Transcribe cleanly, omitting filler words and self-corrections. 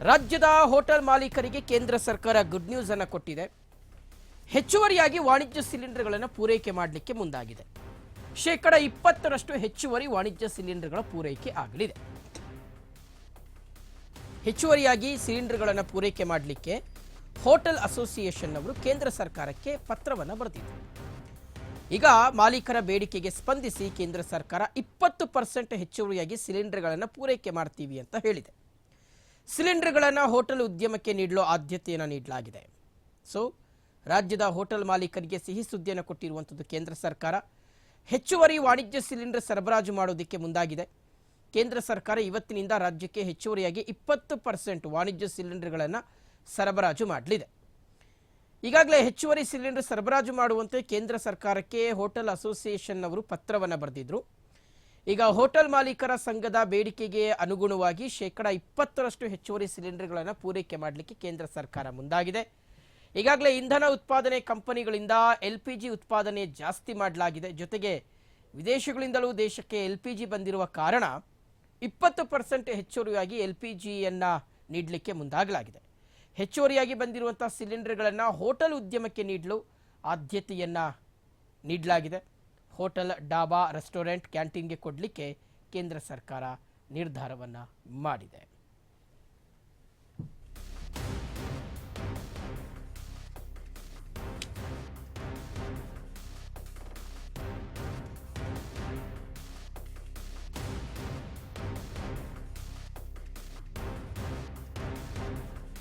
ರಾಜ್ಯದ ಹೋಟೆಲ್ ಮಾಲೀಕರಿಗೆ ಕೇಂದ್ರ ಸರ್ಕಾರ ಗುಡ್ ನ್ಯೂಸ್ ಅನ್ನು ಕೊಟ್ಟಿದೆ. ಹೆಚ್ಚುವರಿಯಾಗಿ ವಾಣಿಜ್ಯ ಸಿಲಿಂಡರ್ಗಳನ್ನು ಪೂರೈಕೆ ಮಾಡಲಿಕ್ಕೆ ಮುಂದಾಗಿದೆ. ಶೇಕಡ 20ರಷ್ಟು ಹೆಚ್ಚುವರಿ ವಾಣಿಜ್ಯ ಸಿಲಿಂಡರ್ಗಳ ಪೂರೈಕೆ ಆಗಲಿದೆ. ಹೆಚ್ಚುವರಿಯಾಗಿ ಸಿಲಿಂಡರ್ಗಳನ್ನು ಪೂರೈಕೆ ಮಾಡಲಿಕ್ಕೆ ಹೋಟೆಲ್ ಅಸೋಸಿಯೇಷನ್ ಅವರು ಕೇಂದ್ರ ಸರ್ಕಾರಕ್ಕೆ ಪತ್ರವನ್ನು ಬರೆದಿದ್ದಾರೆ. ಈಗ ಮಾಲೀಕರ ಬೇಡಿಕೆಗೆ ಸ್ಪಂದಿಸಿ ಕೇಂದ್ರ ಸರ್ಕಾರ 20% ಹೆಚ್ಚುವರಿಯಾಗಿ ಸಿಲಿಂಡರ್ಗಳನ್ನು ಪೂರೈಕೆ ಮಾಡ್ತೀವಿ ಅಂತ ಹೇಳಿದೆ. ಸಿಲಿಂಡರ್ಗಳನ್ನು ಹೋಟೆಲ್ ಉದ್ಯಮಕ್ಕೆ ನೀಡಲು ಆದ್ಯತೆಯನ್ನು ನೀಡಲಾಗಿದೆ. ರಾಜ್ಯದ ಹೋಟೆಲ್ ಮಾಲೀಕರಿಗೆ ಸಿಹಿ ಸುದ್ದಿಯನ್ನು ಕೊಟ್ಟಿರುವಂಥದ್ದು ಕೇಂದ್ರ ಸರ್ಕಾರ. ಹೆಚ್ಚುವರಿ ವಾಣಿಜ್ಯ ಸಿಲಿಂಡರ್ ಸರಬರಾಜು ಮಾಡೋದಕ್ಕೆ ಮುಂದಾಗಿದೆ. ಕೇಂದ್ರ ಸರ್ಕಾರ ಇವತ್ತಿನಿಂದ ರಾಜ್ಯಕ್ಕೆ ಹೆಚ್ಚುವರಿಯಾಗಿ 20% ವಾಣಿಜ್ಯ ಸಿಲಿಂಡರ್ಗಳನ್ನು ಸರಬರಾಜು ಮಾಡಲಿದೆ. ಈಗಾಗಲೇ ಹೆಚ್ಚುವರಿ ಸಿಲಿಂಡರ್ ಸರಬರಾಜು ಮಾಡುವಂತೆ ಕೇಂದ್ರ ಸರ್ಕಾರಕ್ಕೆ ಹೋಟೆಲ್ ಅಸೋಸಿಯೇಷನ್ ಅವರು ಪತ್ರವನ್ನು ಬರೆದಿದ್ರು. ಈಗ ಹೋಟೆಲ್ ಮಾಲೀಕರ ಸಂಘದ ಬೇಡಿಕೆಗೆ ಅನುಗುಣವಾಗಿ ಶೇಕಡ 20ರಷ್ಟು ಹೆಚ್ಚುವರಿ ಸಿಲಿಂಡರ್ಗಳನ್ನು ಪೂರೈಕೆ ಮಾಡಲಿಕ್ಕೆ ಕೇಂದ್ರ ಸರ್ಕಾರ ಮುಂದಾಗಿದೆ. ಈಗಾಗಲೇ ಇಂಧನ ಉತ್ಪಾದನೆ ಕಂಪನಿಗಳಿಂದ LPG ಉತ್ಪಾದನೆ ಜಾಸ್ತಿ ಮಾಡಲಾಗಿದೆ. ಜೊತೆಗೆ ವಿದೇಶಗಳಿಂದಲೂ ದೇಶಕ್ಕೆ LPG ಬಂದಿರುವ ಕಾರಣ 20% ಹೆಚ್ಚುವರಿಯಾಗಿ LPGಯನ್ನು ನೀಡಲಿಕ್ಕೆ ಮುಂದಾಗಲಾಗಿದೆ. ಹೆಚ್ಚುವರಿಯಾಗಿ ಬಂದಿರುವಂಥ ಸಿಲಿಂಡರ್ಗಳನ್ನು ಹೋಟೆಲ್ ಉದ್ಯಮಕ್ಕೆ ನೀಡಲು ಆದ್ಯತೆಯನ್ನು ನೀಡಲಾಗಿದೆ. ಹೋಟೆಲ್, ಡಾಬಾ, ರೆಸ್ಟೋರೆಂಟ್, ಕ್ಯಾಂಟೀನ್ಗೆ ಕೊಡಲಿಕ್ಕೆ ಕೇಂದ್ರ ಸರ್ಕಾರ ನಿರ್ಧಾರವನ್ನು ಮಾಡಿದೆ.